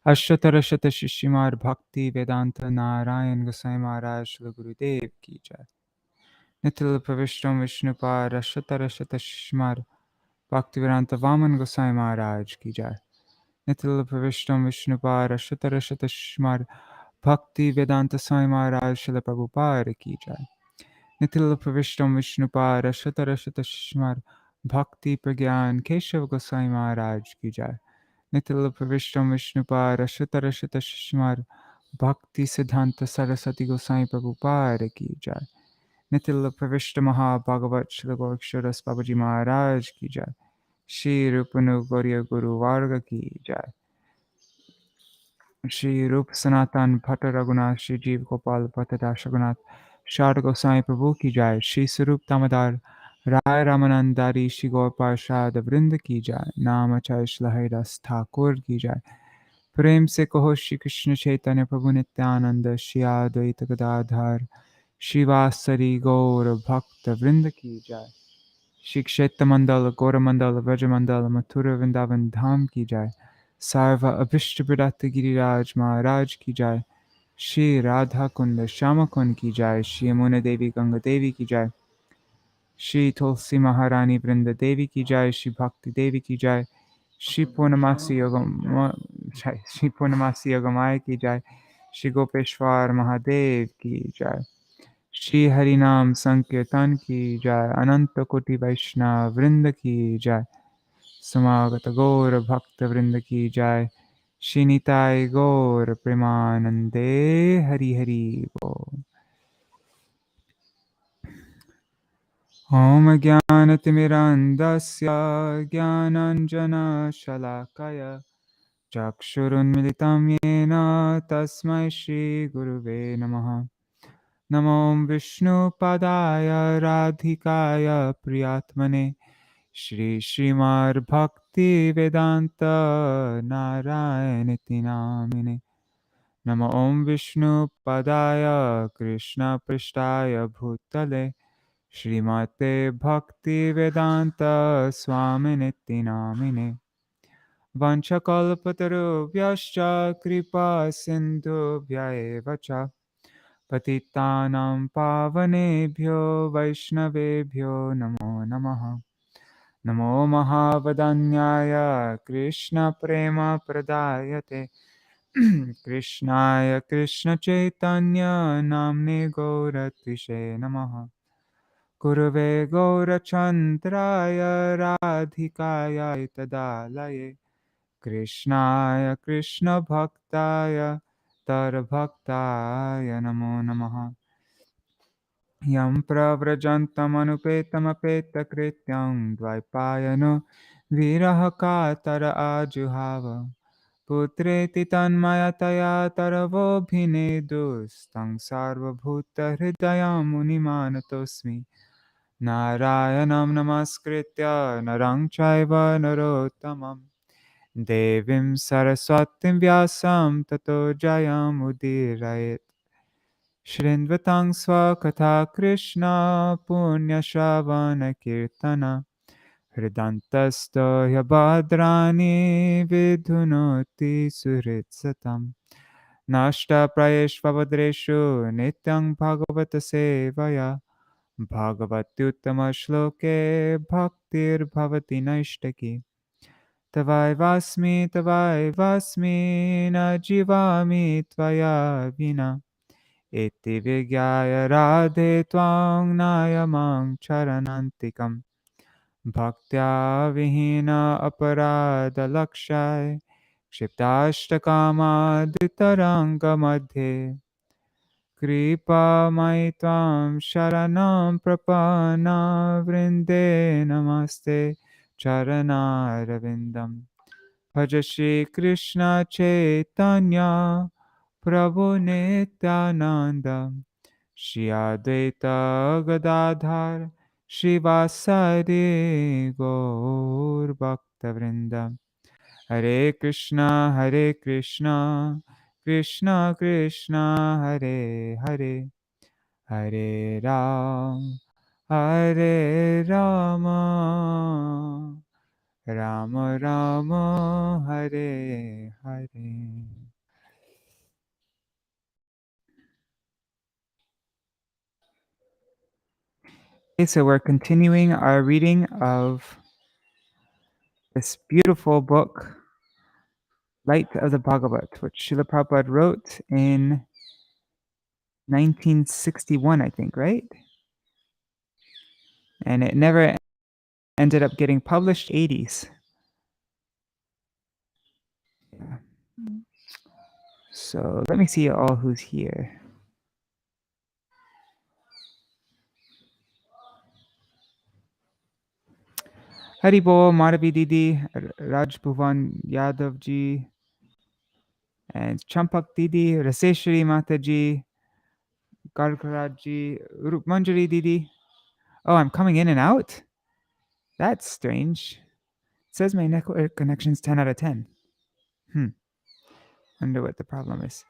अष्टोत्तर शिष्यमार भक्ति वेदांत नारायण गोसाई महाराज श्री गुरुदेव की जय। नितिल प्रविष्टम विष्णुपाद अष्टोत्तर शिष्यमार भक्ति वेदांत वामन गोसाई महाराज की जय। नितिल प्रविष्टम विष्णुपाद अष्टोत्तर शिष्यमार भक्ति वेदांत स्वामी महाराज श्री प्रभुपाद की जय। नितिल प्रविष्टम विष्णुपाद अष्टोत्तर शिष्यमार भक्ति प्रज्ञान केशव गोसाई महाराज की जय। नितिल प्रविष्टम विष्णुपाद अष्टोत्तर शिष्यमार भक्ति सिद्धांत सरस्वती गोसाई प्रभुपाद की जय। नितिल प्रविष्ट महाभागवत श्री गोरक्षरस बाबाजी महाराज की जय। श्री रूपनु गौर्य गुरु वार्ग की जय। श्री रूप सनातन भट्ट रघुनाथ श्री जीव गोपाल भट्टदास रघुनाथ शारद गोसाई प्रभु की जय। श्री स्वरूप दामोदर राय रामानंदारी श्री गौर पार्षद वृंद की जय। नाम आचार्य हरिदास ठाकुर की जय। प्रेम से कहो श्री कृष्ण चैतन्य प्रभु नित्यानंद श्री अद्वैत गदाधर शिवासरी गौर भक्त वृंद की जय। श्री क्षेत्र मंडल गौर मंडल व्रज मंडल मथुरा वृंदावन धाम की जय। सर्व अभिष्ट विरत गिरिराज महाराज की जय। श्री राधा कुंड श्याम कुंड की जय। श्री यमुना देवी गंगा देवी की जय। श्री तुलसी महारानी वृंद देवी की जय। श्री भक्ति देवी की जय। श्री पूर्णमासी योगमाय की जय। श्री गोपेश्वर महादेव की जय। श्री हरिनाम संकीर्तन की जय। अनंत कोटि वैष्णव वृंद की जय। समागत गौर भक्त वृंद की जय। श्री निताय गौर प्रेमानंदे हरि हरि बोल। ओम ज्ञानतिमिरान्धस्य ज्ञानाञ्जनशलाकय चक्षुरुन्मिलितं येन तस्मै श्रीगुरुवे नमः। नमो विष्णुपदाय राधिकाय प्रियात्मने श्रीमद्भक्तिवेदान्त नारायणीति नामिने। नमो ॐ विष्णुपदाय कृष्णपृष्ठाय भूतले श्रीमते भक्तिवेदान्त स्वामिनिति नामिने। वंशकल्पतरुभ्यश्च कृपा सिन्धुभ्य एव च पतितानां पावनेभ्यो वैष्णवेभ्यो नमो नमः। नमो महावदन्याय कृष्णप्रेमप्रदायते कृष्णाय कृष्णचैतन्य नाम्ने गौरतिशे नमः। गुरवे गौरचन्द्राय राधिकाय तदालये कृष्णाय कृष्णभक्ताय तरभक्ताय नमो नमः। यं प्रव्रजन्तमनुपेतमपेतकृत्यं द्वैपायनो विरहकातर आजुहाव पुत्रेति तन्मयतया तरवोऽभिनेदुस्तं सार्वभूतहृदयं मुनिमानतोऽस्मि। नारायणं नमस्कृत्य नरं चैव नरोत्तमं देवीं सरस्वतीं व्यासं ततो जयमुदीरयेत्। शृण्वतां स्वकथा कृष्ण पुण्यश्रवणकीर्तन हृदन्तस्तो ह्यभद्राणि विधुनोति सुहृत्सतम्। नष्टप्रायेष्वभद्रेषु नित्यं भगवत सेवया भगवत्युत्तमश्लोके भक्तिर्भवति नैष्टिकी। तवैवास्मि न जीवामि त्वया विना इति विज्ञाय राधे त्वां नायमां चरणान्तिकम्। भक्त्या विहीन अपराधलक्षाय क्षिप्ताष्टकामादितरङ्गमध्ये कृपामयि त्वां शरणं प्रपन्ना वृन्दे नमस्ते चरणारविन्दम्। भज श्रीकृष्ण चैतन्य प्रभु नित्यानन्द श्री अद्वैत गदाधर श्रीवासदि गौर भक्तवृंद। हरे Krishna Krishna Krishna Hare Hare Hare Ram Rama Rama Hare Hare. Okay, so we're continuing our reading of this beautiful book, Light of the Bhāgavata, which Srila Prabhupada wrote in 1961, I think, right? And it never ended up getting published. 80s. Yeah. So let me see all who's here. Haribol, Madhavi Didi, Raj Bhuvan Yadav ji, and Champak Didi, Raseshwari Mataji, Gargaraj ji, Rup Manjari Didi. Oh, I'm coming in and out? That's strange. It says my network connection's 10 out of 10. Wonder what the problem is.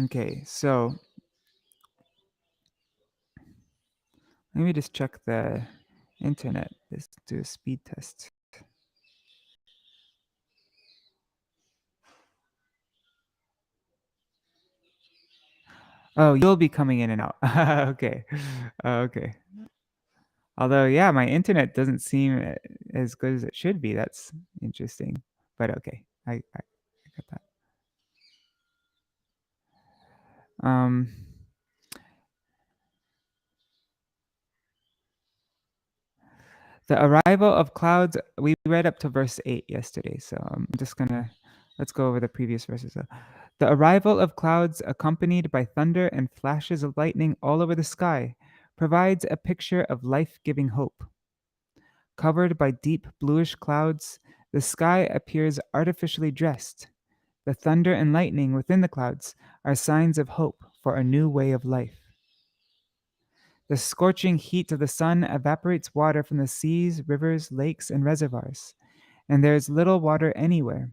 Okay, so let me just check the internet. Let's do a speed test. Oh, you'll be coming in and out. Okay. Okay. Although, yeah, my internet doesn't seem as good as it should be. That's interesting. But okay, I got that. The arrival of clouds, we read up to verse 8 yesterday. So I'm just let's go over the previous verses. The arrival of clouds accompanied by thunder and flashes of lightning all over the sky provides a picture of life-giving hope. Covered by deep bluish clouds, the sky appears artificially dressed. The thunder and lightning within the clouds are signs of hope for a new way of life. The scorching heat of the sun evaporates water from the seas, rivers, lakes, and reservoirs, and there is little water anywhere.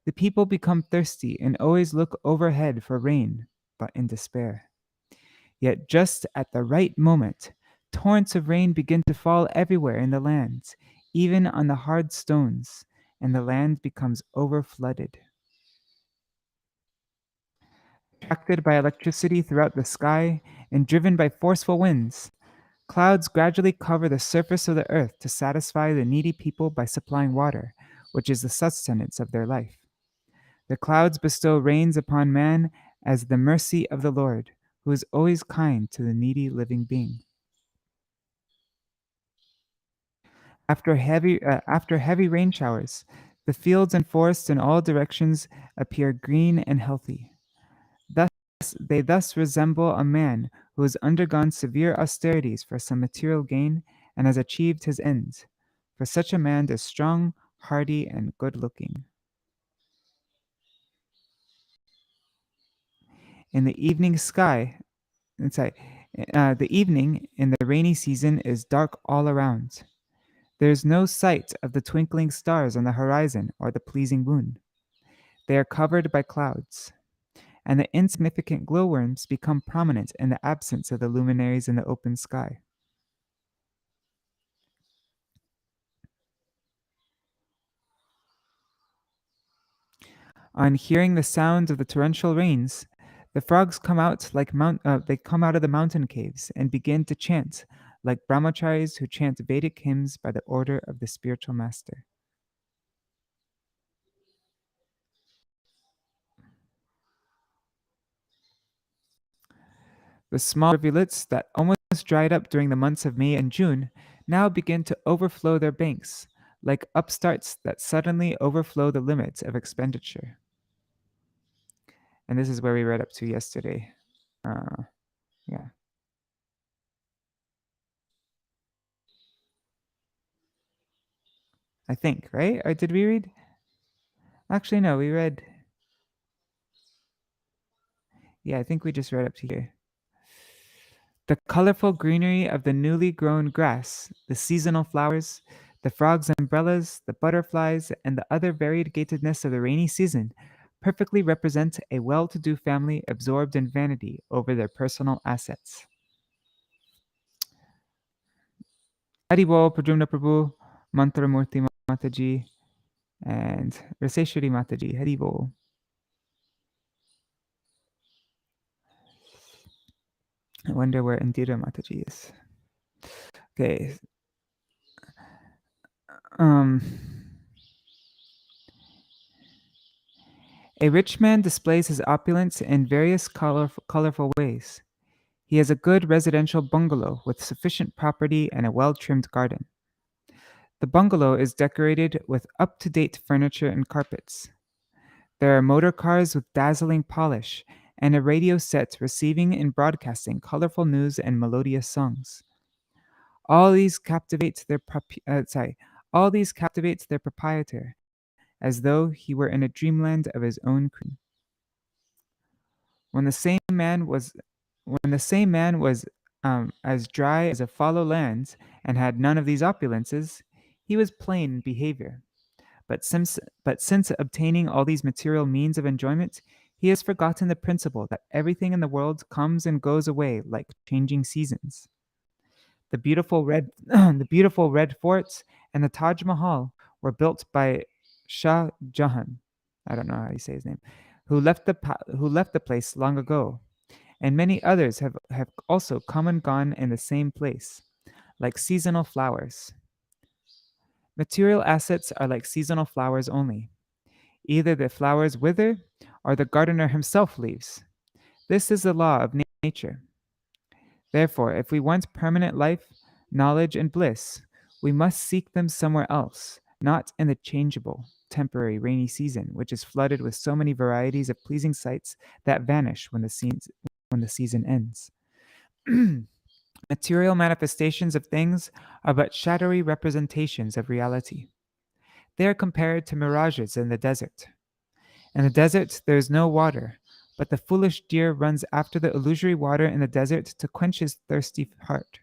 The people become thirsty and always look overhead for rain, but in despair. Yet just at the right moment, torrents of rain begin to fall everywhere in the land, even on the hard stones, and the land becomes overflooded. Attracted by electricity throughout the sky and driven by forceful winds, clouds gradually cover the surface of the earth to satisfy the needy people by supplying water, which is the sustenance of their life. The clouds bestow rains upon man as the mercy of the Lord, who is always kind to the needy living being. After heavy rain showers, the fields and forests in all directions appear green and healthy. They thus resemble a man who has undergone severe austerities for some material gain and has achieved his ends. For such a man is strong, hardy, and good-looking. In the evening sky, the evening in the rainy season is dark all around. There is no sight of the twinkling stars on the horizon or the pleasing moon. They are covered by clouds, and the insignificant glowworms become prominent in the absence of the luminaries in the open sky. On hearing the sound of the torrential rains, the frogs come out they come out of the mountain caves and begin to chant, like Brahmacharis who chant Vedic hymns by the order of the spiritual master. The small rivulets that almost dried up during the months of May and June now begin to overflow their banks, like upstarts that suddenly overflow the limits of expenditure. And this is where we read up to yesterday. Yeah, I think, right? Or did we read? Actually, no, we read. Yeah, I think we just read up to here. The colorful greenery of the newly grown grass, the seasonal flowers, the frogs' umbrellas, the butterflies, and the other variegatedness of the rainy season perfectly represent a well to do family absorbed in vanity over their personal assets. Haribo, Pradyumna Prabhu, Mantramurti Mataji, and Raseshwari Mataji. Haribo. I wonder where Indira Mataji is. Okay. A rich man displays his opulence in various colorful ways. He has a good residential bungalow with sufficient property and a well-trimmed garden. The bungalow is decorated with up-to-date furniture and carpets. There are motor cars with dazzling polish and a radio set receiving and broadcasting colorful news and melodious songs. All these captivate all these captivate their proprietor, as though he were in a dreamland of his own creation. When the same man was as dry as a fallow land and had none of these opulences, he was plain in behavior. But since obtaining all these material means of enjoyment, he has forgotten the principle that everything in the world comes and goes away like changing seasons. The beautiful red the beautiful red forts and the Taj Mahal were built by Shah Jahan. I don't know how you say his name, who left the place long ago, and many others have also come and gone in the same place, like seasonal flowers. Material assets are like seasonal flowers only. Either the flowers wither or the gardener himself leaves. This is the law of nature. Therefore, if we want permanent life, knowledge, and bliss, we must seek them somewhere else, not in the changeable, temporary rainy season, which is flooded with so many varieties of pleasing sights that vanish when the season ends. Material manifestations of things are but shadowy representations of reality. They are compared to mirages in the desert. In the desert, there is no water, but the foolish deer runs after the illusory water in the desert to quench his thirsty heart.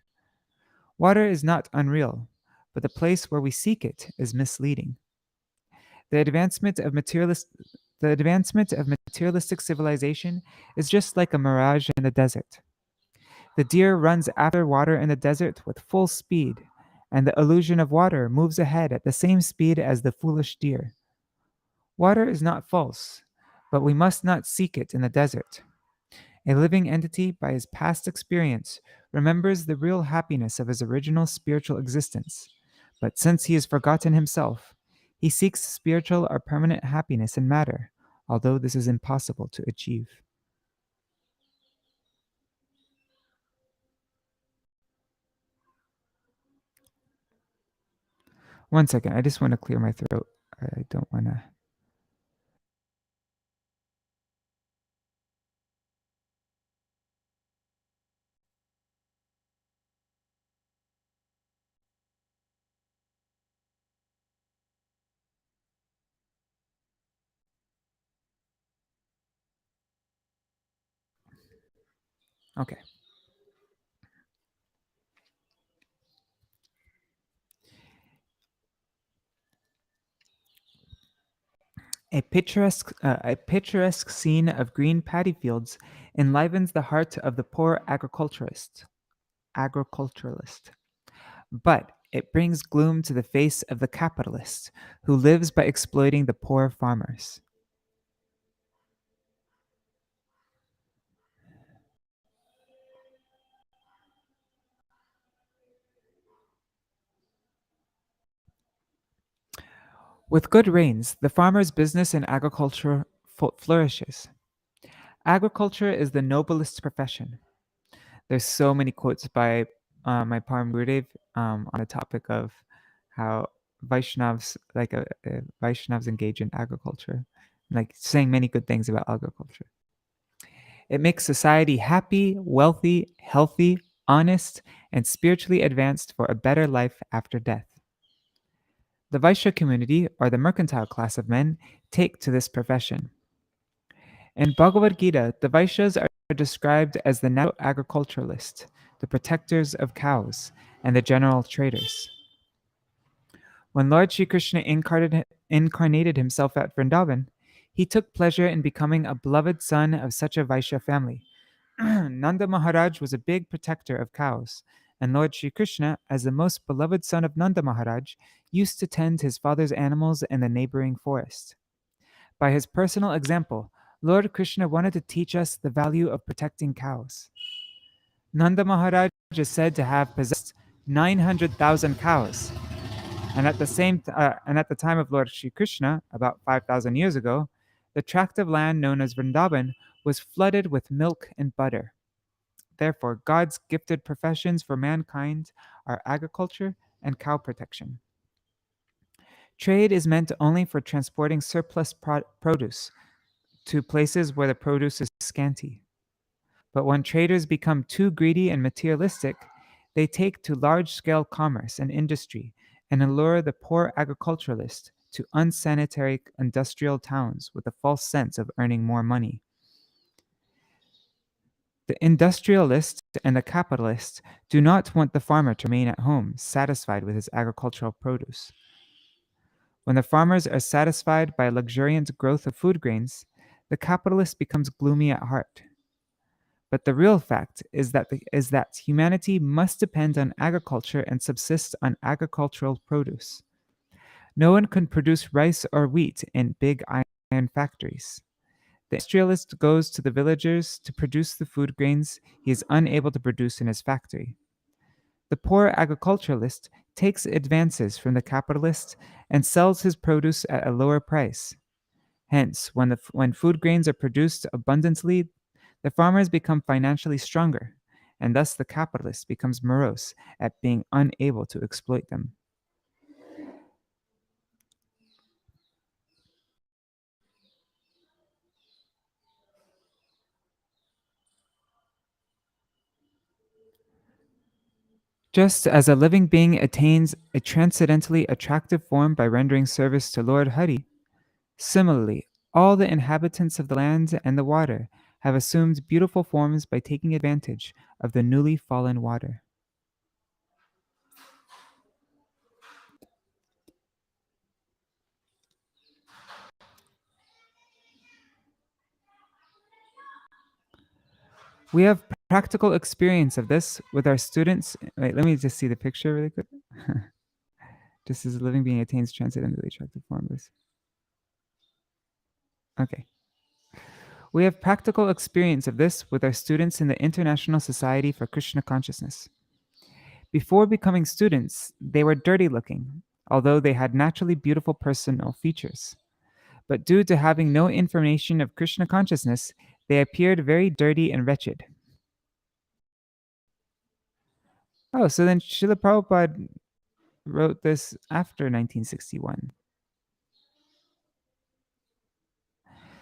Water is not unreal, but the place where we seek it is misleading. The advancement of materialistic civilization is just like a mirage in the desert. The deer runs after water in the desert with full speed, and the illusion of water moves ahead at the same speed as the foolish deer. Water is not false, but we must not seek it in the desert. A living entity, by his past experience, remembers the real happiness of his original spiritual existence. But since he has forgotten himself, he seeks spiritual or permanent happiness in matter, although this is impossible to achieve. One second, I just want to clear my throat. I don't want to. Okay. A picturesque scene of green paddy fields enlivens the heart of the poor agriculturalist. But it brings gloom to the face of the capitalist, who lives by exploiting the poor farmers. With good rains, the farmer's business in agriculture flourishes. Agriculture is the noblest profession. There's so many quotes by my Param Gurudev on the topic of how Vaishnavs engage in agriculture, like saying many good things about agriculture. It makes society happy, wealthy, healthy, honest, and spiritually advanced for a better life after death. The Vaishya community, or the mercantile class of men, take to this profession. In Bhagavad Gita, the Vaishyas are described as the natural agriculturalists, the protectors of cows, and the general traders. When Lord Sri Krishna incarnated himself at Vrindavan, he took pleasure in becoming a beloved son of such a Vaishya family. Nanda Maharaj was a big protector of cows, and Lord Sri Krishna, as the most beloved son of Nanda Maharaj, used to tend his father's animals in the neighboring forest. By his personal example, Lord Krishna wanted to teach us the value of protecting cows. Nanda Maharaj is said to have possessed 900,000 cows, and at the time of Lord Sri Krishna, about 5,000 years ago, the tract of land known as Vrindavan was flooded with milk and butter. Therefore, God's gifted professions for mankind are agriculture and cow protection. Trade is meant only for transporting surplus produce to places where the produce is scanty. But when traders become too greedy and materialistic, they take to large-scale commerce and industry and allure the poor agriculturalist to unsanitary industrial towns with a false sense of earning more money. The industrialist and the capitalist do not want the farmer to remain at home, satisfied with his agricultural produce. When the farmers are satisfied by luxuriant growth of food grains, the capitalist becomes gloomy at heart. But the real fact is that humanity must depend on agriculture and subsist on agricultural produce. No one can produce rice or wheat in big iron factories. The industrialist goes to the villagers to produce the food grains he is unable to produce in his factory. The poor agriculturalist takes advances from the capitalist and sells his produce at a lower price. Hence, when food grains are produced abundantly, the farmers become financially stronger, and thus the capitalist becomes morose at being unable to exploit them. Just as a living being attains a transcendently attractive form by rendering service to Lord Hari, similarly, all the inhabitants of the land and the water have assumed beautiful forms by taking advantage of the newly fallen water. We have practical experience of this with our students. Wait, let me just see the picture really quick. Just as a living being attains transcendently attractive forms. Okay. We have practical experience of this with our students in the International Society for Krishna Consciousness. Before becoming students, they were dirty looking, although they had naturally beautiful personal features. But due to having no information of Krishna consciousness, they appeared very dirty and wretched. Oh, so then Srila Prabhupada wrote this after 1961.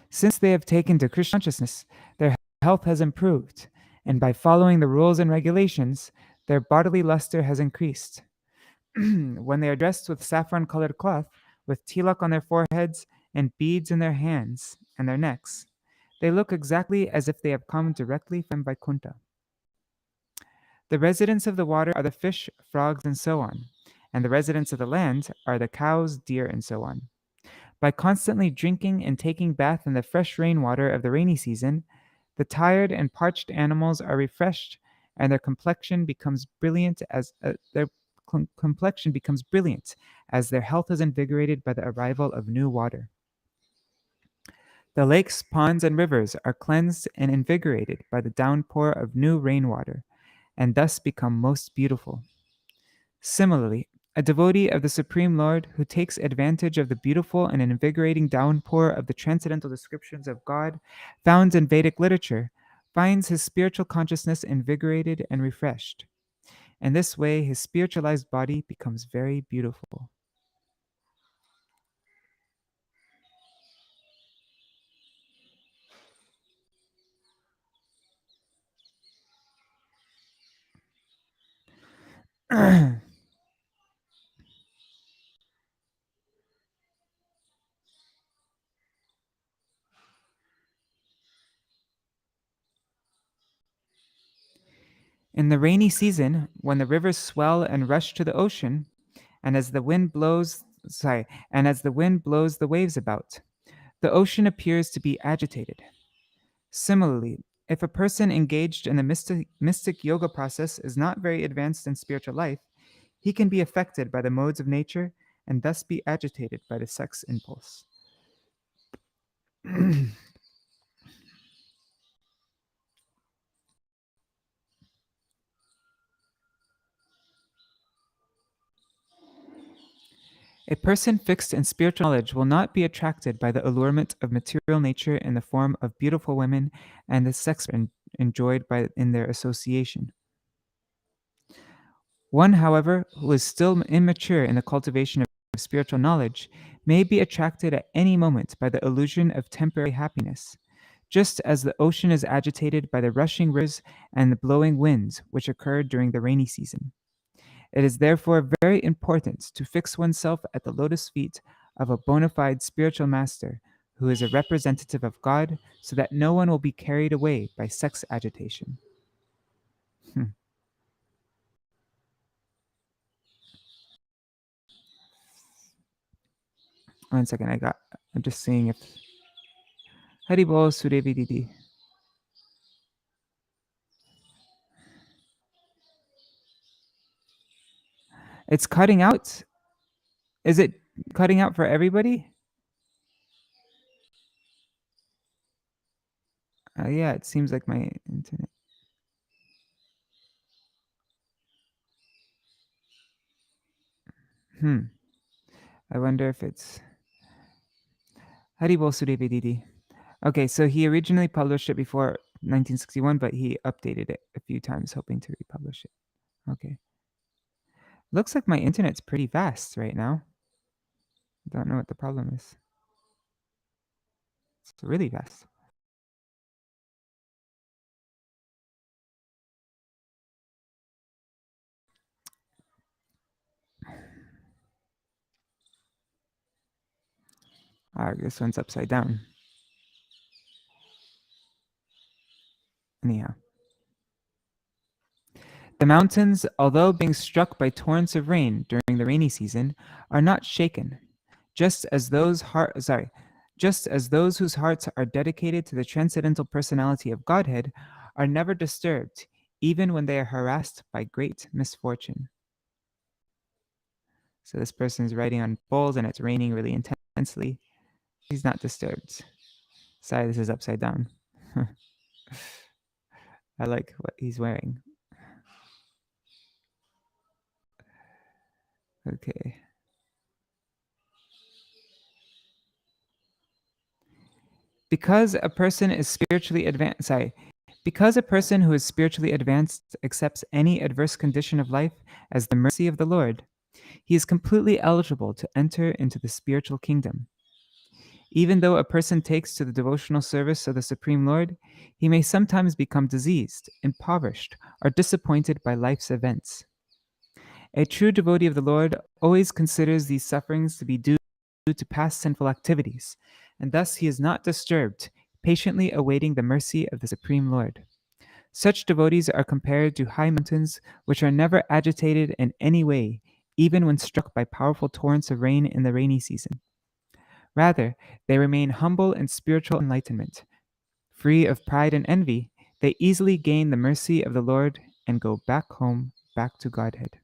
Since they have taken to Krishna consciousness, their health has improved, and by following the rules and regulations, their bodily luster has increased. When they are dressed with saffron-colored cloth, with tilak on their foreheads and beads in their hands and their necks, they look exactly as if they have come directly from Vaikuntha. The residents of the water are the fish, frogs, and so on, and the residents of the land are the cows, deer, and so on. By constantly drinking and taking bath in the fresh rainwater of the rainy season, the tired and parched animals are refreshed, and their complexion becomes brilliant as their health is invigorated by the arrival of new water. The lakes, ponds, and rivers are cleansed and invigorated by the downpour of new rainwater, and thus become most beautiful. Similarly, a devotee of the Supreme Lord who takes advantage of the beautiful and invigorating downpour of the transcendental descriptions of God found in Vedic literature finds his spiritual consciousness invigorated and refreshed. In this way, his spiritualized body becomes very beautiful. In the rainy season, when the rivers swell and rush to the ocean, and as the wind blows, the waves about, the ocean appears to be agitated. Similarly, If a person engaged in the mystic yoga process is not very advanced in spiritual life, he can be affected by the modes of nature and thus be agitated by the sex impulse. A person fixed in spiritual knowledge will not be attracted by the allurement of material nature in the form of beautiful women and the sex enjoyed in their association. One, however, who is still immature in the cultivation of spiritual knowledge may be attracted at any moment by the illusion of temporary happiness, just as the ocean is agitated by the rushing rivers and the blowing winds which occur during the rainy season. It is therefore very important to fix oneself at the lotus feet of a bona fide spiritual master who is a representative of God so that no one will be carried away by sex agitation. One second, I'm just seeing if Haribol Sudevi Didi. It's cutting out? Is it cutting out for everybody? Yeah, it seems like my internet. I wonder if it's Haribol Sudevi Didi. Okay, so he originally published it before 1961, but he updated it a few times, hoping to republish it. Okay. Looks like my internet's pretty fast right now. Don't know what the problem is. It's really fast. This one's upside down. Anyhow. The mountains, although being struck by torrents of rain during the rainy season, are not shaken, just as those whose hearts are dedicated to the transcendental personality of Godhead are never disturbed, even when they are harassed by great misfortune. So this person is riding on poles and it's raining really intensely. He's not disturbed. Sorry, this is upside down. I like what he's wearing. Okay. Because a person is spiritually advanced, because a person who is spiritually advanced accepts any adverse condition of life as the mercy of the Lord, he is completely eligible to enter into the spiritual kingdom. Even though a person takes to the devotional service of the Supreme Lord, he may sometimes become diseased, impoverished, or disappointed by life's events. A true devotee of the Lord always considers these sufferings to be due to past sinful activities, and thus he is not disturbed, patiently awaiting the mercy of the Supreme Lord. Such devotees are compared to high mountains which are never agitated in any way, even when struck by powerful torrents of rain in the rainy season. Rather, they remain humble in spiritual enlightenment. Free of pride and envy, they easily gain the mercy of the Lord and go back home, back to Godhead.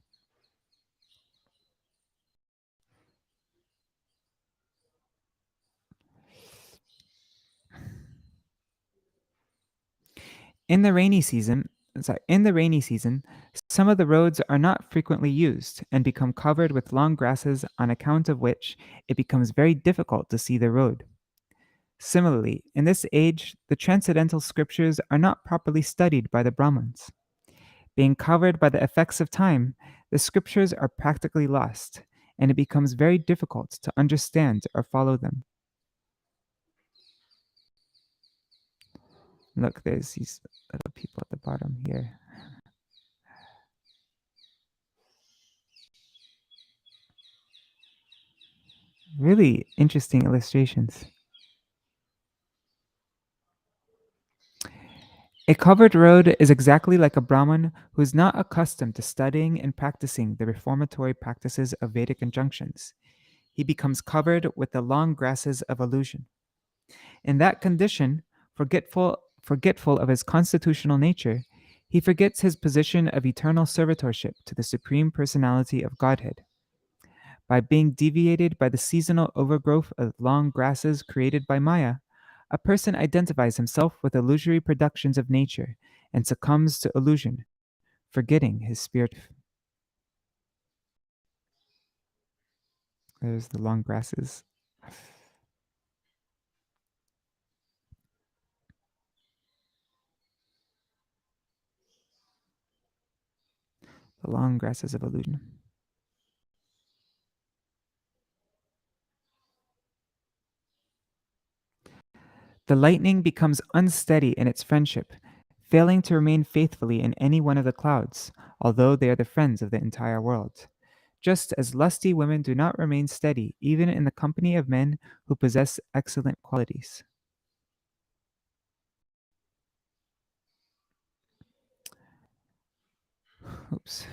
In the rainy season, some of the roads are not frequently used and become covered with long grasses, on account of which it becomes very difficult to see the road. Similarly, in this age, the transcendental scriptures are not properly studied by the Brahmins. Being covered by the effects of time, the scriptures are practically lost, and it becomes very difficult to understand or follow them. Look, there's these little people at the bottom here. Really interesting illustrations. A covered road is exactly like a Brahmin who is not accustomed to studying and practicing the reformatory practices of Vedic injunctions. He becomes covered with the long grasses of illusion. In that condition, forgetful of his constitutional nature, he forgets his position of eternal servitorship to the Supreme Personality of Godhead. By being deviated by the seasonal overgrowth of long grasses created by Maya, a person identifies himself with illusory productions of nature and succumbs to illusion, forgetting his spirit. There's the long grasses. The long grasses of illusion. The lightning becomes unsteady in its friendship, failing to remain faithfully in any one of the clouds, although they are the friends of the entire world. Just as lusty women do not remain steady even in the company of men who possess excellent qualities. Oops.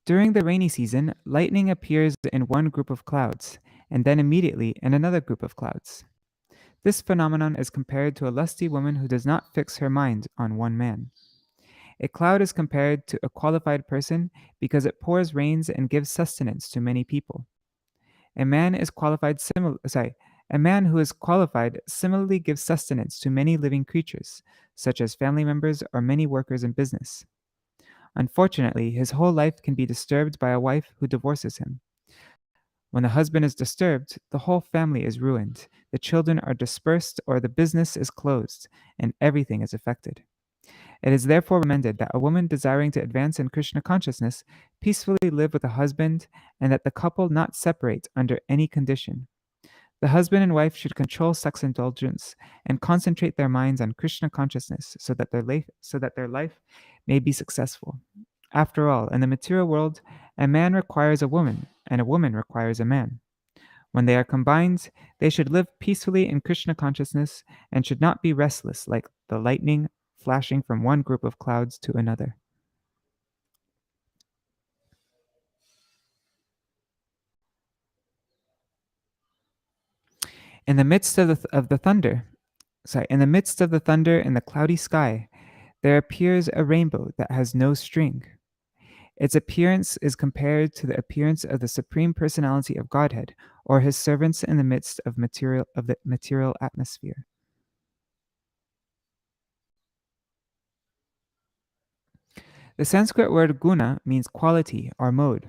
During the rainy season, lightning appears in one group of clouds, and then immediately in another group of clouds. This phenomenon is compared to a lusty woman who does not fix her mind on one man. A cloud is compared to a qualified person because it pours rains and gives sustenance to many people. A man is qualified a man who is qualified similarly gives sustenance to many living creatures, such as family members or many workers in business. Unfortunately, his whole life can be disturbed by a wife who divorces him. When the husband is disturbed, the whole family is ruined, the children are dispersed, or the business is closed, and everything is affected. It is therefore recommended that a woman desiring to advance in Krishna consciousness peacefully live with a husband and that the couple not separate under any condition. The husband and wife should control sex indulgence and concentrate their minds on Krishna consciousness so that their life may be successful. After all, in the material world, a man requires a woman and a woman requires a man. When they are combined, they should live peacefully in Krishna consciousness and should not be restless like the lightning flashing from one group of clouds to another. In the midst of the thunder, in the midst of the thunder in the cloudy sky, there appears a rainbow that has no string. Its appearance is compared to the appearance of the Supreme Personality of Godhead or his servants in the midst of the material atmosphere. The Sanskrit word guna means quality or mode,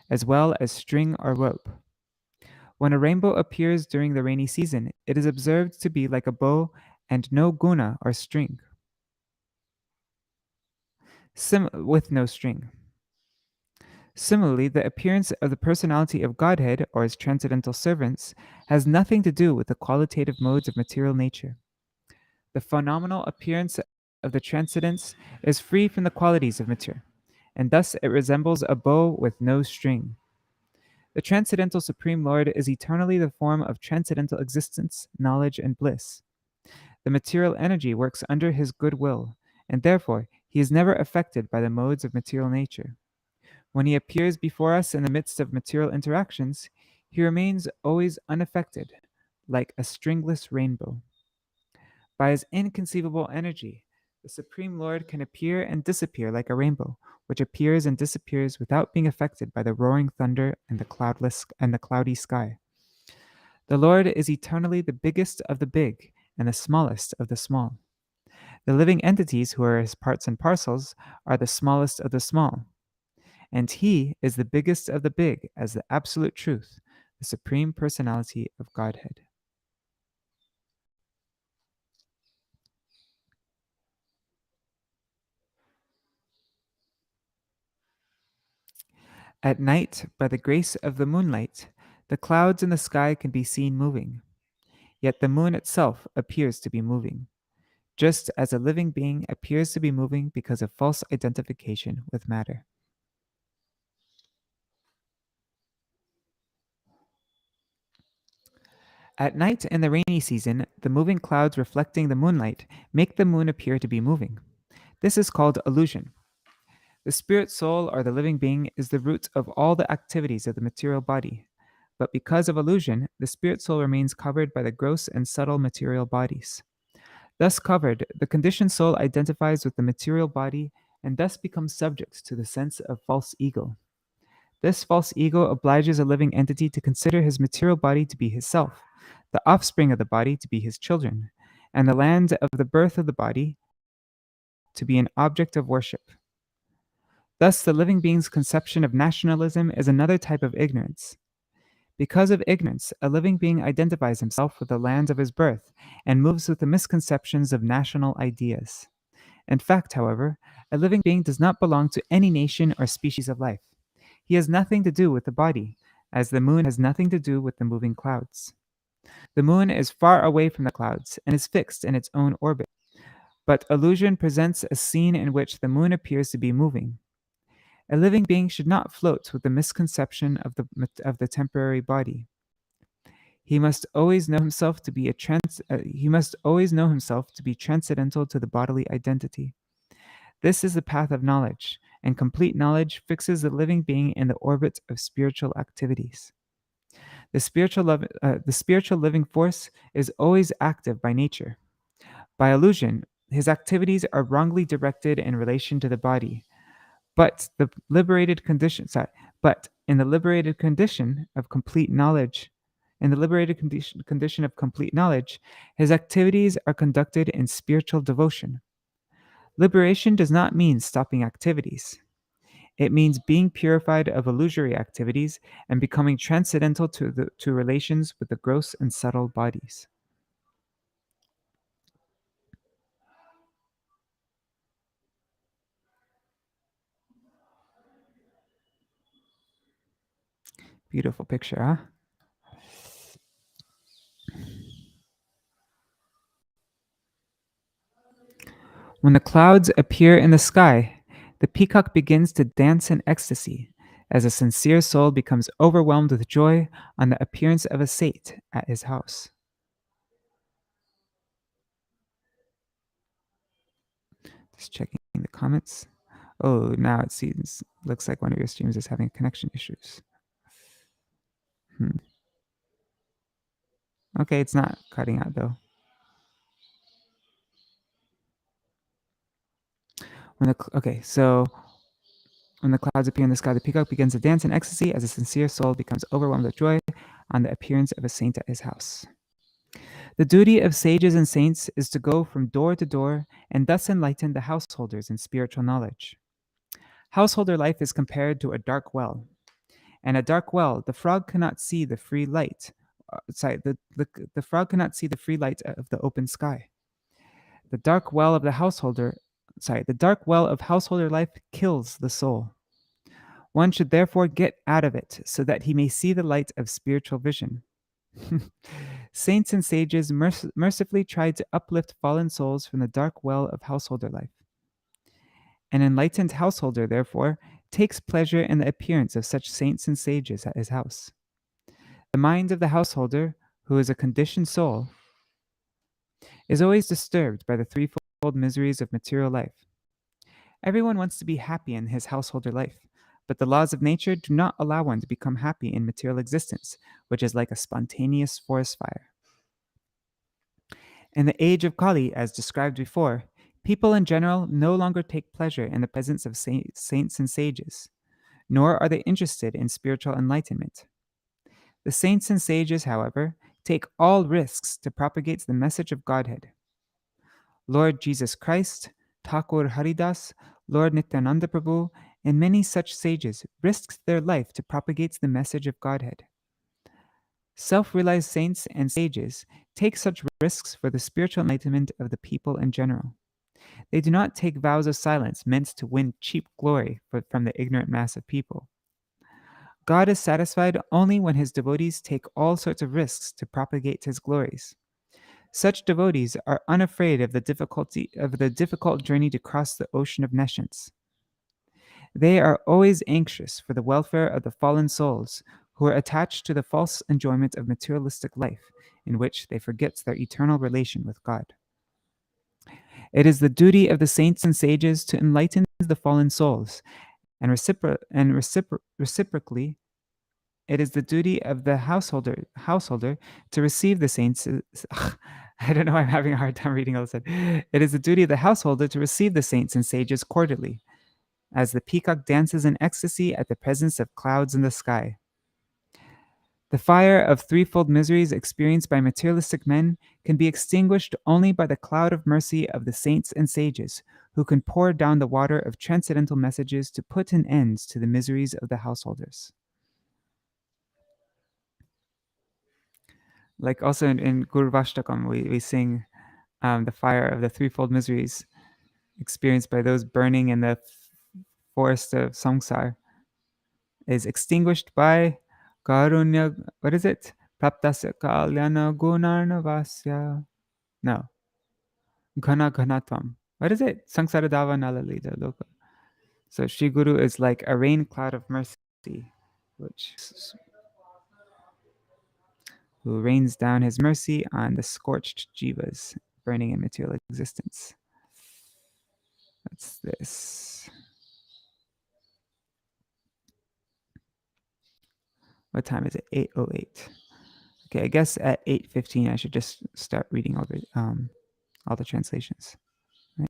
as well as string or rope. When a rainbow appears during the rainy season, it is observed to be like a bow and no guna or string. With no string. Similarly, the appearance of the personality of Godhead or his transcendental servants has nothing to do with the qualitative modes of material nature. The phenomenal appearance of the transcendence is free from the qualities of matter, and thus it resembles a bow with no string. The Transcendental Supreme Lord is eternally the form of transcendental existence, knowledge, and bliss. The material energy works under his good will, and therefore he is never affected by the modes of material nature. When he appears before us in the midst of material interactions, he remains always unaffected, like a stringless rainbow. By his inconceivable energy, the Supreme Lord can appear and disappear like a rainbow, which appears and disappears without being affected by the roaring thunder and the cloudy sky. The Lord is eternally the biggest of the big and the smallest of the small. The living entities who are his parts and parcels are the smallest of the small. And he is the biggest of the big as the absolute truth, the Supreme Personality of Godhead. At night, by the grace of the moonlight, the clouds in the sky can be seen moving. Yet the moon itself appears to be moving, just as a living being appears to be moving because of false identification with matter. At night in the rainy season, the moving clouds reflecting the moonlight make the moon appear to be moving. This is called illusion. The spirit soul or the living being is the root of all the activities of the material body. But because of illusion, the spirit soul remains covered by the gross and subtle material bodies. Thus covered, the conditioned soul identifies with the material body and thus becomes subject to the sense of false ego. This false ego obliges a living entity to consider his material body to be his self, the offspring of the body to be his children, and the land of the birth of the body to be an object of worship. Thus, the living being's conception of nationalism is another type of ignorance. Because of ignorance, a living being identifies himself with the land of his birth and moves with the misconceptions of national ideas. In fact, however, a living being does not belong to any nation or species of life. He has nothing to do with the body, as the moon has nothing to do with the moving clouds. The moon is far away from the clouds and is fixed in its own orbit, but illusion presents a scene in which the moon appears to be moving. A living being should not float with the misconception of the temporary body. He must always know himself to be transcendental to the bodily identity. This is the path of knowledge, and complete knowledge fixes the living being in the orbit of spiritual activities. The spiritual living force is always active by nature. By illusion, his activities are wrongly directed in relation to the body. But in the liberated condition of complete knowledge, his activities are conducted in spiritual devotion. Liberation does not mean stopping activities. It means being purified of illusory activities and becoming transcendental to relations with the gross and subtle bodies. Beautiful picture, huh? When the clouds appear in the sky, the peacock begins to dance in ecstasy as a sincere soul becomes overwhelmed with joy on the appearance of a saint at his house. Just checking the comments. Oh, now it looks like one of your streams is having connection issues. Okay, it's not cutting out though. So when the clouds appear in the sky, the peacock begins to dance in ecstasy as a sincere soul becomes overwhelmed with joy on the appearance of a saint at his house. The duty of sages and saints is to go from door to door and thus enlighten the householders in spiritual knowledge. Householder life is compared to a dark well. And a dark well, the frog cannot see the free light. The frog cannot see the free light of the open sky. The dark well of householder life kills the soul. One should therefore get out of it so that he may see the light of spiritual vision. Saints and sages mercifully tried to uplift fallen souls from the dark well of householder life. An enlightened householder, therefore, takes pleasure in the appearance of such saints and sages at his house. The mind of the householder, who is a conditioned soul, is always disturbed by the threefold miseries of material life. Everyone wants to be happy in his householder life, but the laws of nature do not allow one to become happy in material existence, which is like a spontaneous forest fire. In the age of Kali, as described before, people in general no longer take pleasure in the presence of saints and sages, nor are they interested in spiritual enlightenment. The saints and sages, however, take all risks to propagate the message of Godhead. Lord Jesus Christ, Thakur Haridas, Lord Nityananda Prabhu, and many such sages risked their life to propagate the message of Godhead. Self-realized saints and sages take such risks for the spiritual enlightenment of the people in general. They do not take vows of silence meant to win cheap glory from the ignorant mass of people. God is satisfied only when his devotees take all sorts of risks to propagate his glories. Such devotees are unafraid of the difficult journey to cross the ocean of nescience. They are always anxious for the welfare of the fallen souls who are attached to the false enjoyment of materialistic life, in which they forget their eternal relation with God. It is the duty of the saints and sages to enlighten the fallen souls, and reciprocally, it is the duty of the householder to receive the saints. I don't know why I'm having a hard time reading all this. It is the duty of the householder to receive the saints and sages quarterly, as the peacock dances in ecstasy at the presence of clouds in the sky. The fire of threefold miseries experienced by materialistic men can be extinguished only by the cloud of mercy of the saints and sages, who can pour down the water of transcendental messages to put an end to the miseries of the householders. Like also in Guru Vashtakam, we sing the fire of the threefold miseries experienced by those burning in the forest of samsara is extinguished by karunya, what is it? Praptasya kalyana gunarnavasya. No. Ghana Ghanatvam. What is it? Sangsara Dava Nalalita Loka. So Shri Guru is like a rain cloud of mercy, which who rains down his mercy on the scorched jivas burning in material existence. That's this. What time is it? 8:08. Okay, I guess at 8:15 I should just start reading all the translations. Right?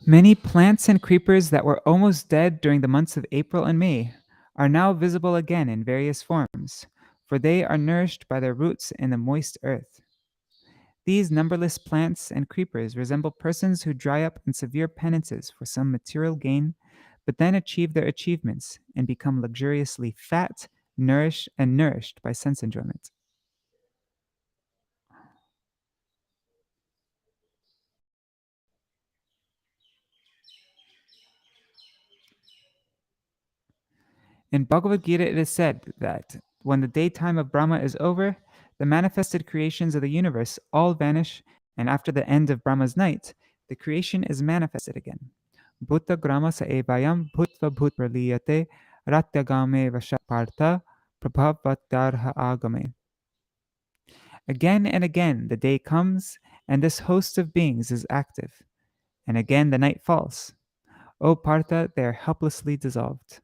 Many plants and creepers that were almost dead during the months of April and May are now visible again in various forms, for they are nourished by their roots in the moist earth. These numberless plants and creepers resemble persons who dry up in severe penances for some material gain, but then achieve their achievements and become luxuriously fat, nourished by sense enjoyment. In Bhagavad Gita, it is said that when the daytime of Brahma is over, the manifested creations of the universe all vanish, and after the end of Brahma's night, the creation is manifested again. Bhuta grama sa evayam bhutva bhut praliyate ratyagame vashapartha prabhavatarha agame. Again and again the day comes, and this host of beings is active, and again the night falls. O Partha, they are helplessly dissolved.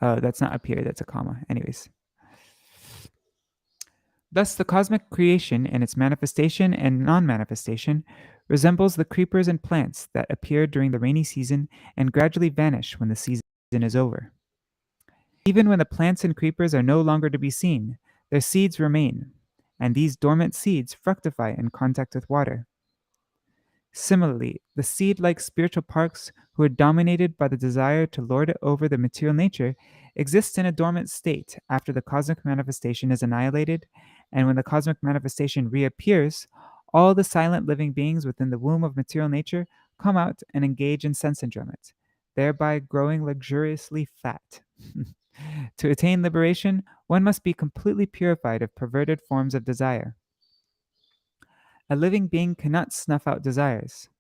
That's not a period, that's a comma. Anyways. Thus, the cosmic creation and its manifestation and non manifestation resembles the creepers and plants that appear during the rainy season and gradually vanish when the season is over. Even when the plants and creepers are no longer to be seen, their seeds remain, and these dormant seeds fructify in contact with water. Similarly, the seed-like spiritual parks who are dominated by the desire to lord it over the material nature exist in a dormant state after the cosmic manifestation is annihilated, and when the cosmic manifestation reappears, all the silent living beings within the womb of material nature come out and engage in sense enjoyment, thereby growing luxuriously fat. To attain liberation, one must be completely purified of perverted forms of desire. A living being cannot snuff out desires,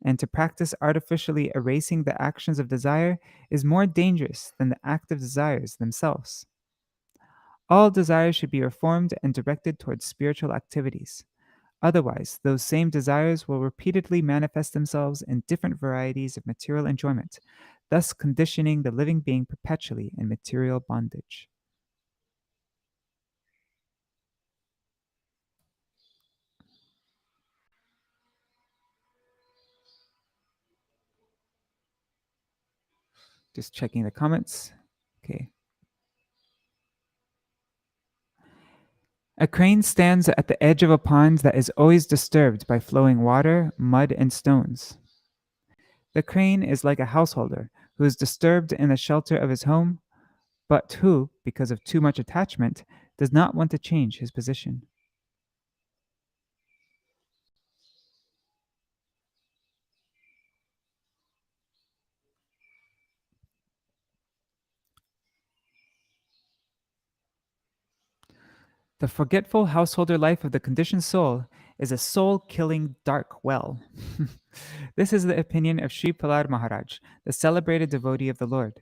and to practice artificially erasing the actions of desire is more dangerous than the act of desires themselves. All desires should be reformed and directed towards spiritual activities. Otherwise, those same desires will repeatedly manifest themselves in different varieties of material enjoyment, thus conditioning the living being perpetually in material bondage. Just checking the comments. Okay. A crane stands at the edge of a pond that is always disturbed by flowing water, mud, and stones. The crane is like a householder who is disturbed in the shelter of his home, but who, because of too much attachment, does not want to change his position. The forgetful householder life of the conditioned soul is a soul-killing dark well. This is the opinion of Sri Prahlad Maharaj, the celebrated devotee of the Lord.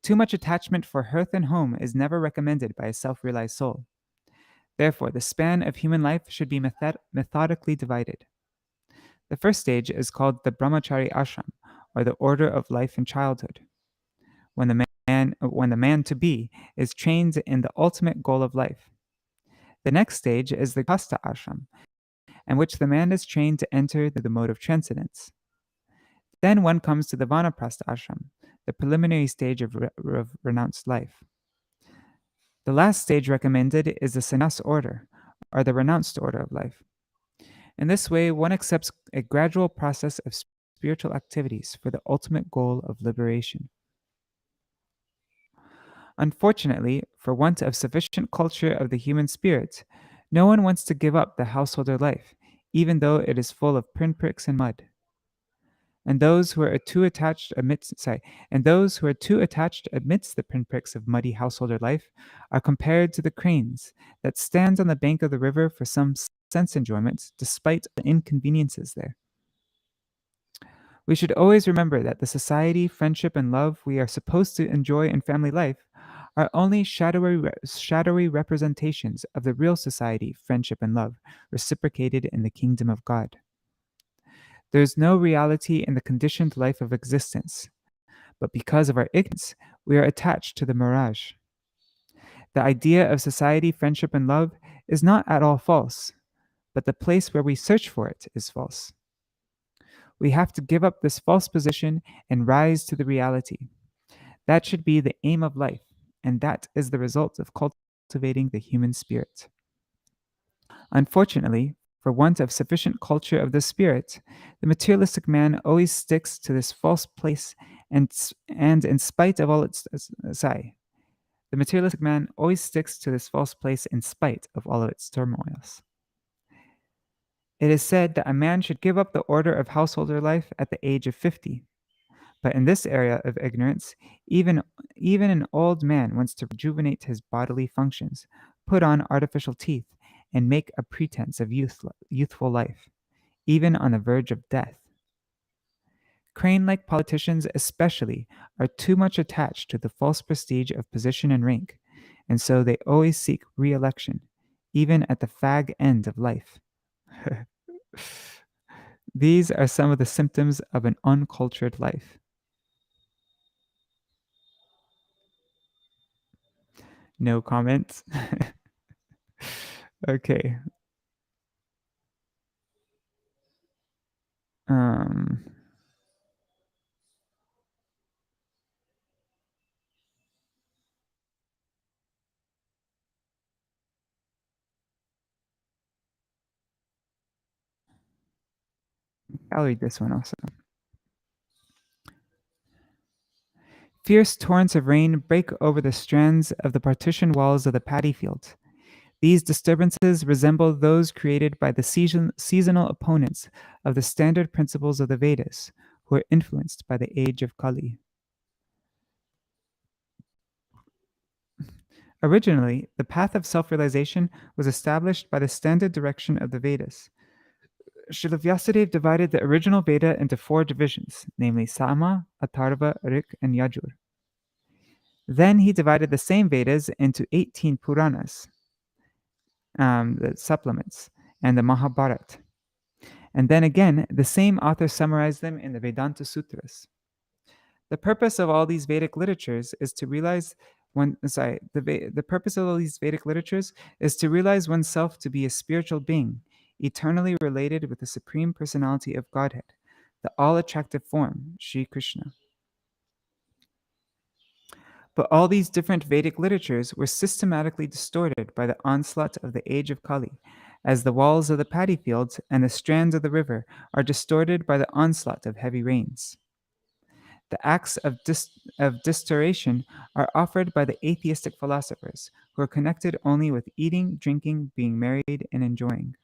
Too much attachment for hearth and home is never recommended by a self-realized soul. Therefore, the span of human life should be methodically divided. The first stage is called the Brahmacharya Ashram, or the order of life in childhood. When the man when the man to be is trained in the ultimate goal of life. The next stage is the Kasta Ashram, in which the man is trained to enter the mode of transcendence. Then one comes to the Vanaprastha Ashram, the preliminary stage of renounced life. The last stage recommended is the sannyas order, or the renounced order of life. In this way, one accepts a gradual process of spiritual activities for the ultimate goal of liberation. Unfortunately, for want of sufficient culture of the human spirit, no one wants to give up the householder life, even though it is full of pinpricks and mud. And those who are too attached amidst the pinpricks of muddy householder life are compared to the cranes that stand on the bank of the river for some sense enjoyment, despite the inconveniences there. We should always remember that the society, friendship, and love we are supposed to enjoy in family life are only shadowy representations of the real society, friendship, and love reciprocated in the kingdom of God. There is no reality in the conditioned life of existence, but because of our ignorance, we are attached to the mirage. The idea of society, friendship, and love is not at all false, but the place where we search for it is false. We have to give up this false position and rise to the reality. That should be the aim of life, and that is the result of cultivating the human spirit. Unfortunately, for want of sufficient culture of the spirit, the materialistic man always sticks to this false place, and in spite of all its the materialistic man always sticks to this false place in spite of all of its turmoils. It is said that a man should give up the order of householder life at the age of 50. But in this area of ignorance, even an old man wants to rejuvenate his bodily functions, put on artificial teeth, and make a pretense of youthful life, even on the verge of death. Crane-like politicians especially are too much attached to the false prestige of position and rank, and so they always seek re-election, even at the fag end of life. These are some of the symptoms of an uncultured life. No comments. Okay. Um, I'll read this one also. Fierce torrents of rain break over the strands of the partition walls of the paddy field. These disturbances resemble those created by the seasonal opponents of the standard principles of the Vedas, who are influenced by the age of Kali. Originally, the path of self-realization was established by the standard direction of the Vedas. Śrīla Vyasadeva divided the original Veda into 4 divisions, namely Sama, Atharva, Rik, and Yajur. Then he divided the same Vedas into 18 Puranas, the supplements, and the Mahabharata. And then again, the same author summarized them in the Vedanta Sutras. The purpose of all these Vedic literatures is to realize the purpose of all these Vedic literatures is to realize oneself to be a spiritual being, eternally related with the Supreme Personality of Godhead, the all-attractive form, Sri Krishna. But all these different Vedic literatures were systematically distorted by the onslaught of the age of Kali, as the walls of the paddy fields and the strands of the river are distorted by the onslaught of heavy rains. The acts of distortion are offered by the atheistic philosophers, who are connected only with eating, drinking, being married, and enjoying.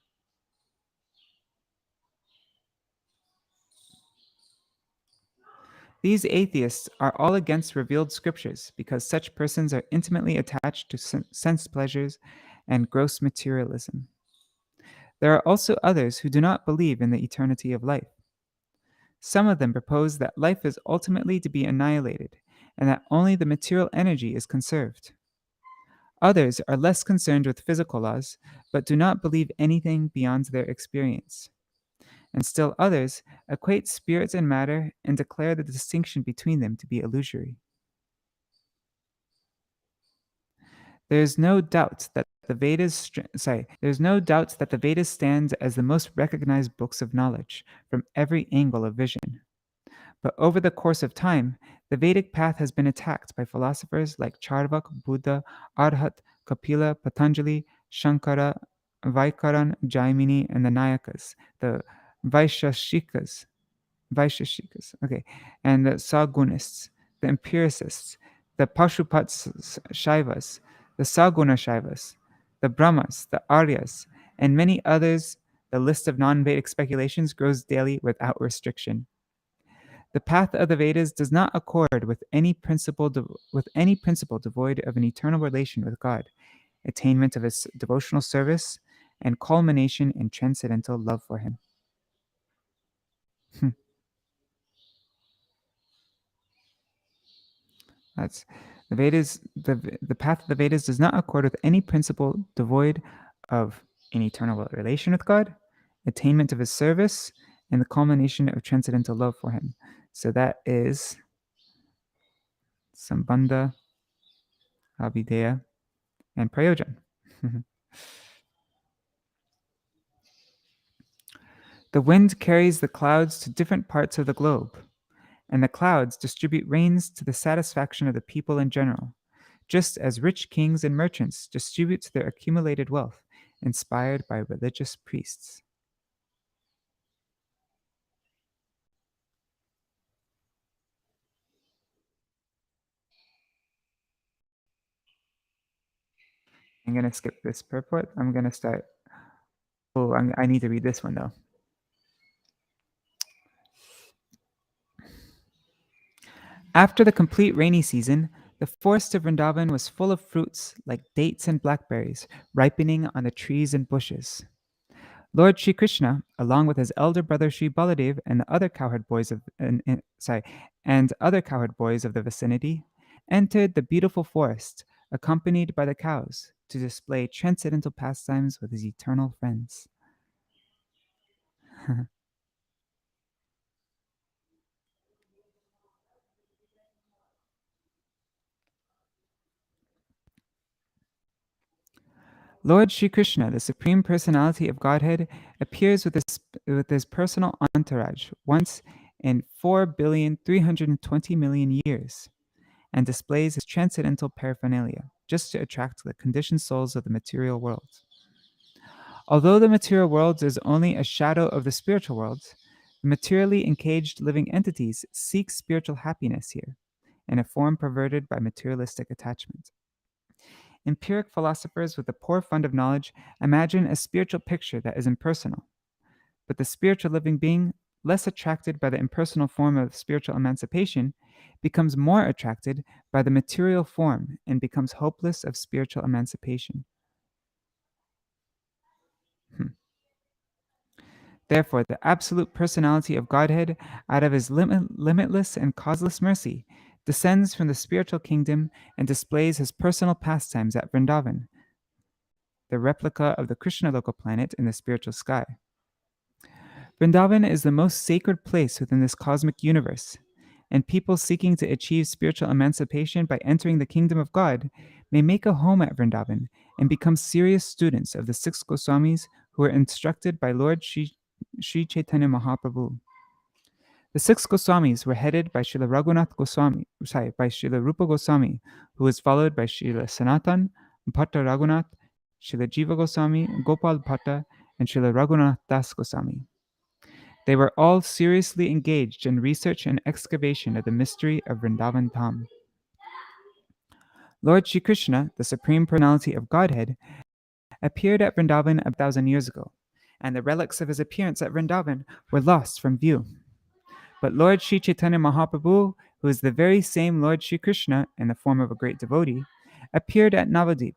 These atheists are all against revealed scriptures because such persons are intimately attached to sense pleasures and gross materialism. There are also others who do not believe in the eternity of life. Some of them propose that life is ultimately to be annihilated and that only the material energy is conserved. Others are less concerned with physical laws, but do not believe anything beyond their experience. And still others equate spirits and matter and declare the distinction between them to be illusory. There's no doubt that the Vedas stand as the most recognized books of knowledge from every angle of vision. But over the course of time, the Vedic path has been attacked by philosophers like Charvak, Buddha, Arhat, Kapila, Patanjali, Shankara, Vaikaran, Jaimini, and the Nayakas, the Vaisheshikas, okay, and the Sagunists, the empiricists, the Pashupat Shaivas, the Saguna Shaivas, the Brahmas, the Aryas, and many others. The list of non-Vedic speculations grows daily without restriction. The path of the Vedas does not accord with any principle devoid of an eternal relation with God, attainment of his devotional service, and culmination in transcendental love for him. That's the Vedas. The path of the Vedas does not accord with any principle devoid of an eternal relation with God, attainment of his service, and the culmination of transcendental love for him. So that is Sambandha, Abhideya, and Prayojan. The wind carries the clouds to different parts of the globe, and the clouds distribute rains to the satisfaction of the people in general, just as rich kings and merchants distribute their accumulated wealth, inspired by religious priests. I'm going to skip this purport. I'm going to start. I need to read this one, though. After the complete rainy season, the forest of Vrindavan was full of fruits like dates and blackberries, ripening on the trees and bushes. Lord Sri Krishna, along with his elder brother Sri Baladev and the other cowherd boys of other cowherd boys of the vicinity, entered the beautiful forest, accompanied by the cows, to display transcendental pastimes with his eternal friends. Lord Sri Krishna, the Supreme Personality of Godhead, appears with his personal entourage once in 4,320,000,000 years and displays his transcendental paraphernalia just to attract the conditioned souls of the material world. Although the material world is only a shadow of the spiritual world, the materially engaged living entities seek spiritual happiness here in a form perverted by materialistic attachment. Empiric philosophers with a poor fund of knowledge imagine a spiritual picture that is impersonal. But the spiritual living being, less attracted by the impersonal form of spiritual emancipation, becomes more attracted by the material form and becomes hopeless of spiritual emancipation. Therefore, the absolute personality of Godhead, out of his limitless and causeless mercy, descends from the spiritual kingdom and displays his personal pastimes at Vrindavan, the replica of the Krishna Loka planet in the spiritual sky. Vrindavan is the most sacred place within this cosmic universe, and people seeking to achieve spiritual emancipation by entering the kingdom of God may make a home at Vrindavan and become serious students of the Six Goswamis who were instructed by Lord Sri Chaitanya Mahaprabhu. The Six Goswamis were headed by Srila Rupa Goswami, who was followed by Srila Sanatan, Bhatta Raghunath, Srila Jiva Goswami, Gopal Bhatta, and Srila Raghunath Das Goswami. They were all seriously engaged in research and excavation of the mystery of Vrindavan Dham. Lord Sri Krishna, the Supreme Personality of Godhead, appeared at Vrindavan 1,000 years ago, and the relics of his appearance at Vrindavan were lost from view. But Lord Sri Chaitanya Mahaprabhu, who is the very same Lord Sri Krishna in the form of a great devotee, appeared at Navadip,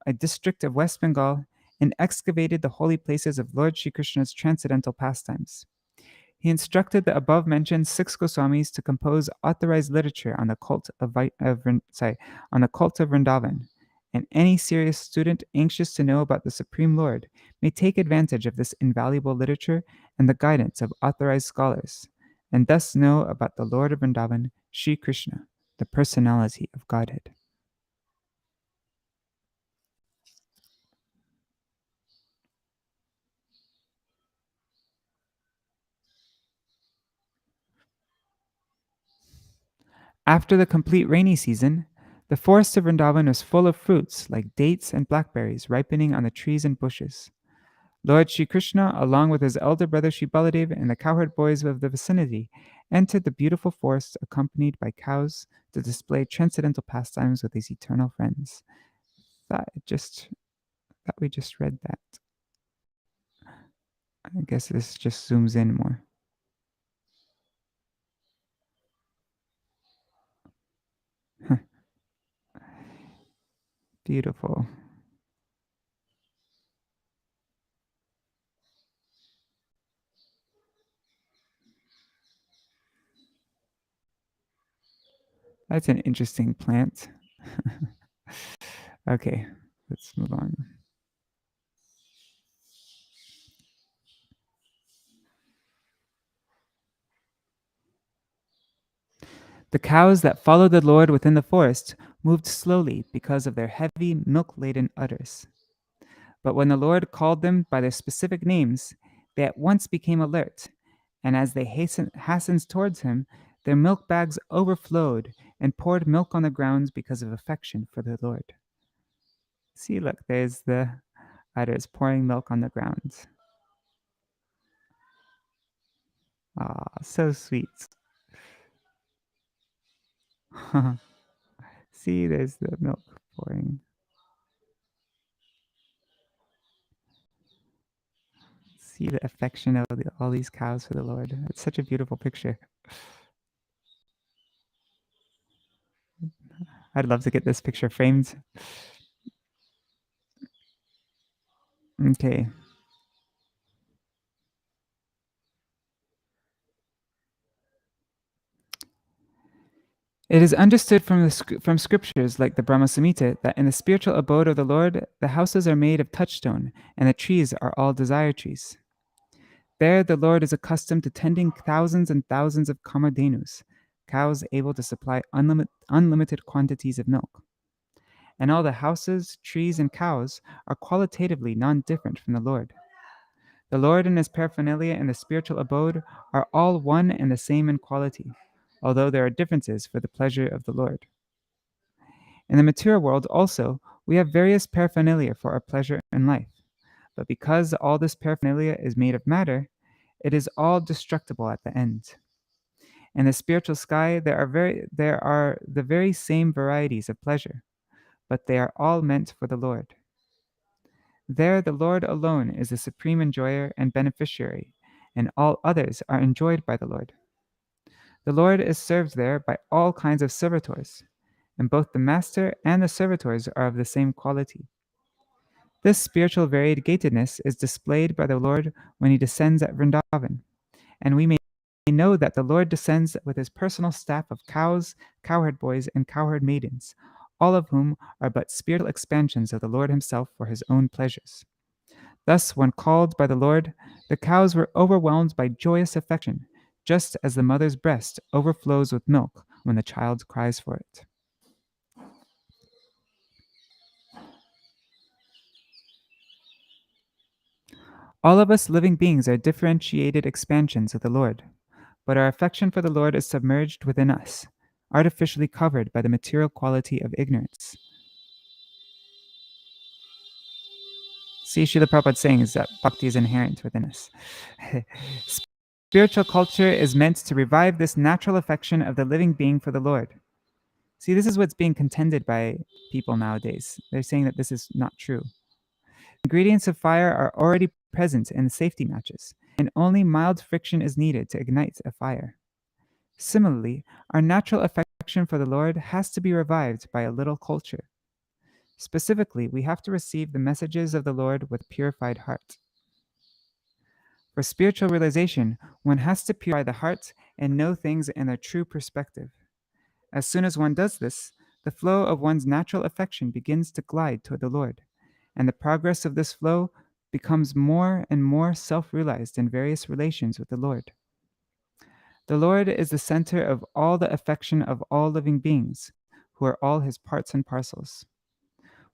a district of West Bengal, and excavated the holy places of Lord Sri Krishna's transcendental pastimes. He instructed the above-mentioned Six Goswamis to compose authorized literature on the cult of Vrindavan, and any serious student anxious to know about the Supreme Lord may take advantage of this invaluable literature and the guidance of authorized scholars, and thus know about the Lord of Vrindavan, Sri Krishna, the personality of Godhead. After the complete rainy season, the forest of Vrindavan was full of fruits like dates and blackberries ripening on the trees and bushes. Lord Shri Krishna, along with his elder brother Shri Baladev and the cowherd boys of the vicinity, entered the beautiful forest accompanied by cows to display transcendental pastimes with his eternal friends. Thought we just read that. I guess this just zooms in more. Beautiful. That's an interesting plant. Okay, let's move on. The cows that followed the Lord within the forest moved slowly because of their heavy, milk-laden udders. But when the Lord called them by their specific names, they at once became alert, and as they hastened towards him, their milk bags overflowed and poured milk on the ground because of affection for the Lord. See, look, there's the udders pouring milk on the ground. Ah, so sweet. See, there's the milk pouring. See the affection of all these cows for the Lord. It's such a beautiful picture. I'd love to get this picture framed. Okay. It is understood from scriptures like the Brahma Samhita that in the spiritual abode of the Lord, the houses are made of touchstone, and the trees are all desire trees. There, the Lord is accustomed to tending thousands and thousands of kamadhenus, cows able to supply unlimited quantities of milk. And all the houses, trees, and cows are qualitatively non-different from the Lord. The Lord and his paraphernalia in the spiritual abode are all one and the same in quality, although there are differences for the pleasure of the Lord. In the material world also, we have various paraphernalia for our pleasure in life. But because all this paraphernalia is made of matter, it is all destructible at the end. In the spiritual sky, there are the very same varieties of pleasure, but they are all meant for the Lord. There, the Lord alone is the supreme enjoyer and beneficiary, and all others are enjoyed by the Lord. The Lord is served there by all kinds of servitors, and both the master and the servitors are of the same quality. This spiritual variegatedness is displayed by the Lord when he descends at Vrindavan, and we may know that the Lord descends with his personal staff of cows, cowherd boys, and cowherd maidens, all of whom are but spiritual expansions of the Lord himself for his own pleasures. Thus, when called by the Lord, the cows were overwhelmed by joyous affection, just as the mother's breast overflows with milk when the child cries for it. All of us living beings are differentiated expansions of the Lord, but our affection for the Lord is submerged within us, artificially covered by the material quality of ignorance. See, Srila Prabhupada saying is that bhakti is inherent within us. Spiritual culture is meant to revive this natural affection of the living being for the Lord. See, this is what's being contended by people nowadays. They're saying that this is not true. Ingredients of fire are already present in the safety matches, and only mild friction is needed to ignite a fire. Similarly, our natural affection for the Lord has to be revived by a little culture. Specifically, we have to receive the messages of the Lord with a purified heart. For spiritual realization, one has to purify the heart and know things in their true perspective. As soon as one does this, the flow of one's natural affection begins to glide toward the Lord, and the progress of this flow becomes more and more self-realized in various relations with the Lord. The Lord is the center of all the affection of all living beings, who are all his parts and parcels.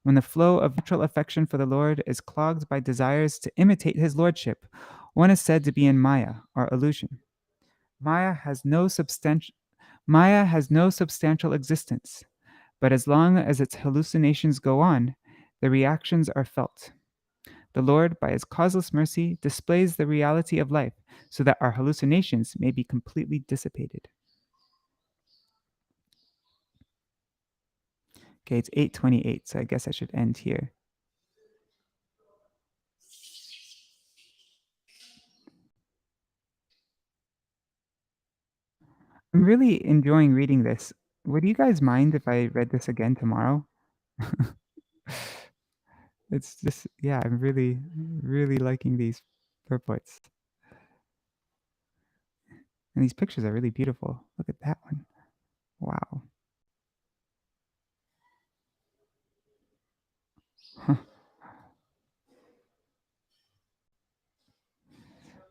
When the flow of natural affection for the Lord is clogged by desires to imitate his lordship, one is said to be in Maya, or illusion. Maya has no Maya has no substantial existence, but as long as its hallucinations go on, the reactions are felt. The Lord, by his causeless mercy, displays the reality of life so that our hallucinations may be completely dissipated. Okay, it's 8:28, so I guess I should end here. I'm really enjoying reading this. Would you guys mind if I read this again tomorrow? It's just, yeah, I'm really, really liking these purports. And these pictures are really beautiful. Look at that one. Wow.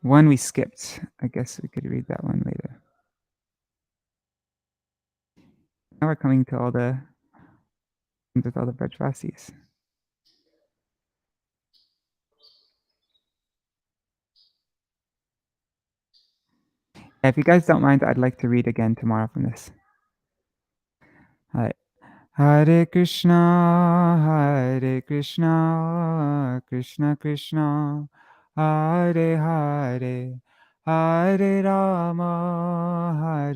One we skipped. I guess we could read that one later. Now we're coming to all the Brajvasis. If you guys don't mind, I'd like to read again tomorrow from this. All right. Hare Krishna, Krishna Krishna, Hare Hare, Hare Rama,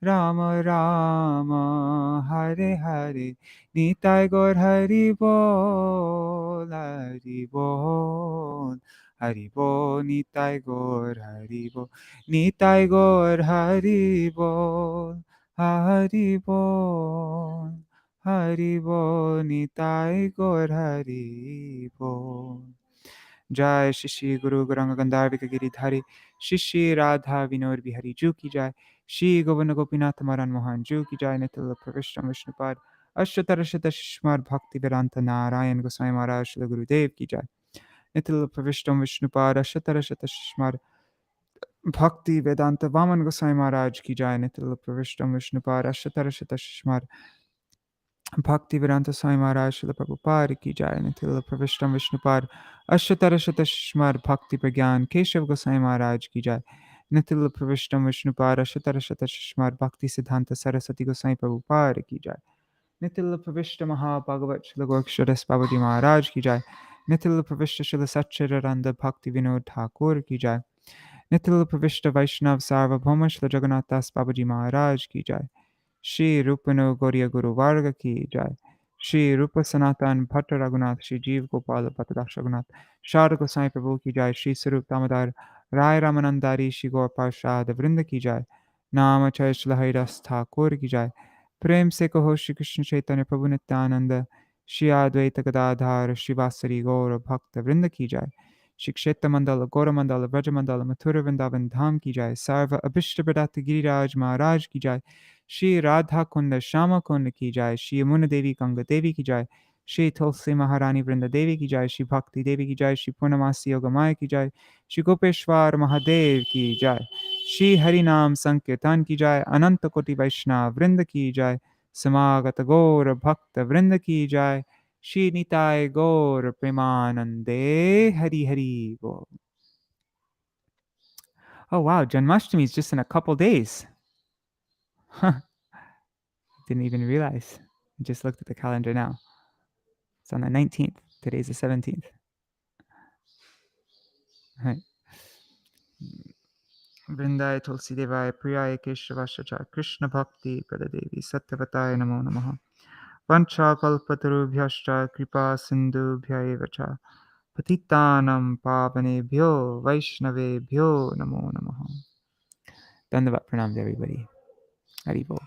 Rama Rama, Hare Hare, Nitai Gaur Hari Bol, Hari Bol, Hari Bol, Nitai Gaur Hari Bol, Nitai Gaur Hari Bol. Haribol, Haribol, Nitai Gaur Haribol. Jai Shishi Guru Gauranga Gandharvika Giridhari Shishi Radha Vinod Bihari Ju ki jai. Shri Govinda Gopinath Maran Mohan Ju ki jai. Nitila Pravishtam Vishnupad Ashtatarashata Shishmar Bhaktivedānta Narayan Goswami Maharaj Shri Gurudev ki jai. Nitila Pravishtam Vishnupad Ashtatarashata Shishmar Bhaktivedānta Vaman Goswami Maharaj ki jai. Nitila Pravishtam Vishnupad Ashtatarashata Shishmar Bhaktivedānta Swāmī Maharaj Śrīla Prabhupāda ki jai. Nitila Pravishtam Vishnupad Ashtatarashata Shishmar Bhakti Pragyan Keshav Goswami Maharaj ki jai. Nitila Pravishtam Vishnupad Ashtatarashata Shishmar Bhakti Siddhanta Saraswati Goswami Prabhupāda ki jai. Nitila Pravishta Maha Bhagavat Śrīla Gorkshadas Babaji Maharaj ki jai. Nitila Pravishta Śrīla Satchidananda Bhakti Vinod Thakur ki jai. Nitila Pravishta Vaishnav Sarvabhauma Śrīla Jagannath Das Babaji Maharaj ki jai. Shri Rupano Gauriya Guru Varga ki jai. Shri Rupa Sanatan Bhatta Raghunath Shri Jeev Gopal Bhatta Daksha Raghunath Shara Gosai Prabhu ki jai. Shri Sarup Damodar Rai Ramanandari Shri Gaur Parshad Vrinda ki jai. Namachay Shri Haridas Thakur ki jai. Prem se kaho Shri Krishna Chaitanya Prabhu Nityananda Shri Advaita Gadadhar Shri Vasari Gaur Bhakta Vrinda ki jai. Shri Kshetra Mandala Gaura Mandala Vraja Mandala Mathura Vrindavan Dham ki jai. Sarva Abhishta Pradata Giriraj Maharaj ki jai. Shri Radha Kunda Shama Kunda ki jai. Shri Yamuna Devi Ganga Devi ki jai. Shri Tulsi Maharani Vrinda Devi ki jai. Shri Bhakti Devi ki jai. Shri Purnamasi Yogamaya ki jai. Shri Gopeshwar Mahadev ki jai. Shri Harinam Sankirtan ki jai. Ananta Koti Vaishnav Vrinda ki jai. Samagata Gaur Bhakta Vrinda ki jai. Shri Nitai Gaur Premanande Hari Hari Bol. Oh wow, Janmashtami is just in a couple days. Huh. Didn't even realize. I just looked at the calendar now. It's on the 19th. Today's the 17th. Right. Vrindaya Tulsi Devaya Priyaya Keshavashacha Krishna Bhakti Pradadevi Satyavataya Namo Namaha Vancha Kalpatarubhyascha Kripa Sindhubhya Evacha Patitanam Pavanebhyo Vaishnavebhyo Namo Namaha. Dandavat Pranam to everybody. Haribol.